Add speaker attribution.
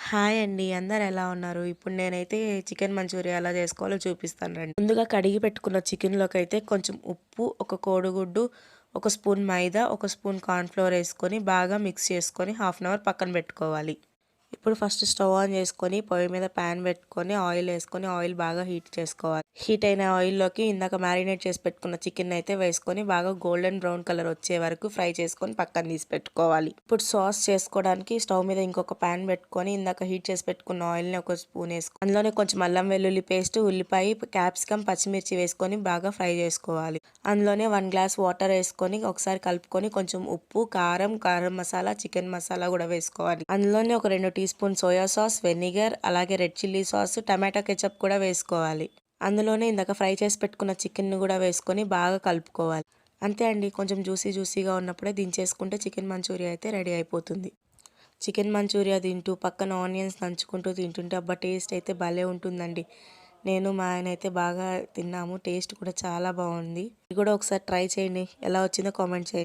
Speaker 1: Hi అండి. అందరూ ఎలా ఉన్నారు? ఇప్పుడు నేనైతే చికెన్ మంచూరియా ఎలా చేసుకోవాలో చూపిస్తాను రండి. ముందుగా కడిగి పెట్టుకున్న చికెన్‌లోకైతే కొంచెం ఉప్పు, ఒక కోడిగుడ్డు, ఒక స్పూన్ మైదా, ఒక స్పూన్ కార్న్ ఫ్లోర్ ఏసుకొని బాగా మిక్స్ చేసుకొని హాఫ్ అన్ అవర్ పక్కన పెట్టుకోవాలి. ఇప్పుడు ఫస్ట్ స్టవ్ ఆన్ చేసుకొని పొయ్యి మీద ప్యాన్ పెట్టుకొని ఆయిల్ వేసుకొని ఆయిల్ బాగా హీట్ చేసుకోవాలి. హీట్ అయిన ఆయిల్లోకి ఇందాక మ్యారినేట్ చేసి పెట్టుకున్న చికెన్ అయితే వేసుకొని బాగా గోల్డెన్ బ్రౌన్ కలర్ వచ్చే వరకు ఫ్రై చేసుకొని పక్కన తీసి పెట్టుకోవాలి. ఇప్పుడు సాస్ చేసుకోవడానికి స్టవ్ మీద ఇంకొక ప్యాన్ పెట్టుకొని ఇందాక హీట్ చేసి పెట్టుకున్న ఆయిల్ని ఒక స్పూన్ వేసుకొని అందులోనే కొంచెం అల్లం వెల్లుల్లి పేస్ట్, ఉల్లిపాయ, క్యాప్సికమ్, పచ్చిమిర్చి వేసుకొని బాగా ఫ్రై చేసుకోవాలి. అందులోనే 1 గ్లాస్ వాటర్ వేసుకొని ఒకసారి కలుపుకొని కొంచెం ఉప్పు, కారం మసాలా, చికెన్ మసాలా కూడా వేసుకోవాలి. అందులోనే ఒక 2 teaspoon soya sauce, vinegar, అలాగే red chilli sauce, tomato ketchup కూడా వేసుకోవాలి. అందులోనే ఇందాక ఫ్రై చేసి పెట్టుకున్న చికెన్‌ని కూడా వేసుకొని బాగా కలుపుకోవాలి. అంతే అండి. కొంచెం జ్యూసీగా ఉన్నప్పుడే దించేసుకుంటే చికెన్ మంచూరియా అయితే రెడీ అయిపోతుంది. చికెన్ మంచూరియా తింటూ పక్కన ఆనియన్స్ నంచుకుంటూ తింటుంటే అబ్బా! టేస్ట్ అయితే భలే ఉంటుందండి. నేను మా ఆయన అయితే బాగా తిన్నాము. టేస్ట్ కూడా చాలా బాగుంది. మీరు కూడా ఒకసారి ట్రై చేయండి. ఎలా వచ్చిందో కామెంట్ చేయండి.